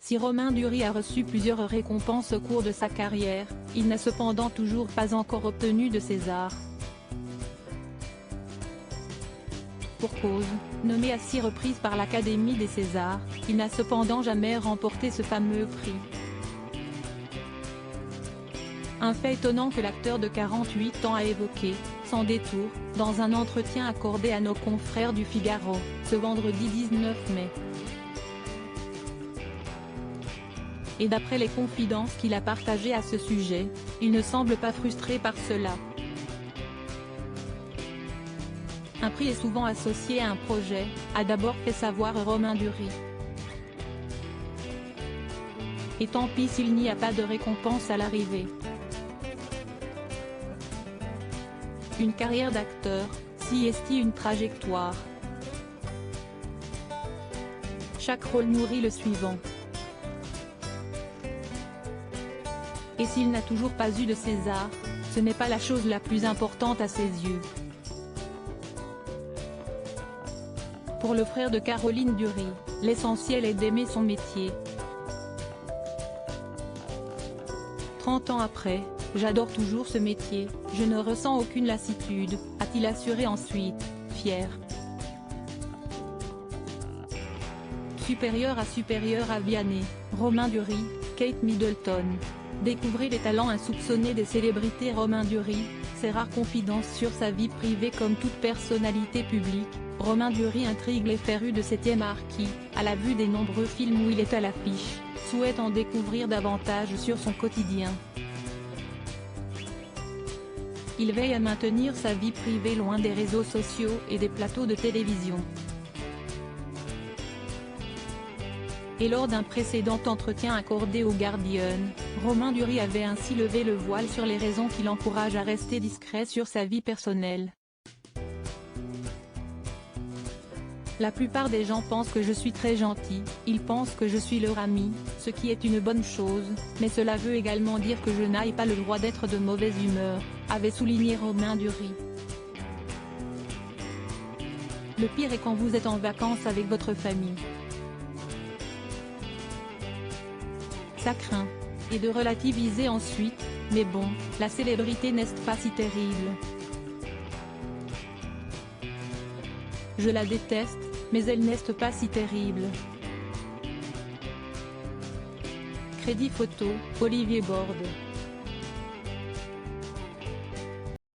Si Romain Duris a reçu plusieurs récompenses au cours de sa carrière, il n'a cependant toujours pas encore obtenu de César. Pour cause, nommé à 6 reprises par l'Académie des Césars, il n'a cependant jamais remporté ce fameux prix. Un fait étonnant que l'acteur de 48 ans a évoqué, sans détour, dans un entretien accordé à nos confrères du Figaro, ce vendredi 19 mai. Et d'après les confidences qu'il a partagées à ce sujet, il ne semble pas frustré par cela. Un prix est souvent associé à un projet, a d'abord fait savoir Romain Duris. Et tant pis s'il n'y a pas de récompense à l'arrivée. Une carrière d'acteur, si est une trajectoire. Chaque rôle nourrit le suivant. Et s'il n'a toujours pas eu de César, ce n'est pas la chose la plus importante à ses yeux. Pour le frère de Caroline Duris, l'essentiel est d'aimer son métier. 30 ans après, j'adore toujours ce métier, je ne ressens aucune lassitude, a-t-il assuré ensuite, fier. Supérieur à Vianney, Romain Duris, Kate Middleton. Découvrez les talents insoupçonnés des célébrités. Romain Duris, ses rares confidences sur sa vie privée. Comme toute personnalité publique, Romain Duris intrigue les férus de 7e art qui, à la vue des nombreux films où il est à l'affiche, souhaitent en découvrir davantage sur son quotidien. Il veille à maintenir sa vie privée loin des réseaux sociaux et des plateaux de télévision. Et lors d'un précédent entretien accordé au Guardian, Romain Duris avait ainsi levé le voile sur les raisons qui l'encouragent à rester discret sur sa vie personnelle. La plupart des gens pensent que je suis très gentil, ils pensent que je suis leur ami, ce qui est une bonne chose, mais cela veut également dire que je n'ai pas le droit d'être de mauvaise humeur, avait souligné Romain Duris. Le pire est quand vous êtes en vacances avec votre famille. Ça craint. Et de relativiser ensuite, mais bon, la célébrité n'est pas si terrible. Je la déteste, mais elle n'est pas si terrible. Crédit photo, Olivier Borde.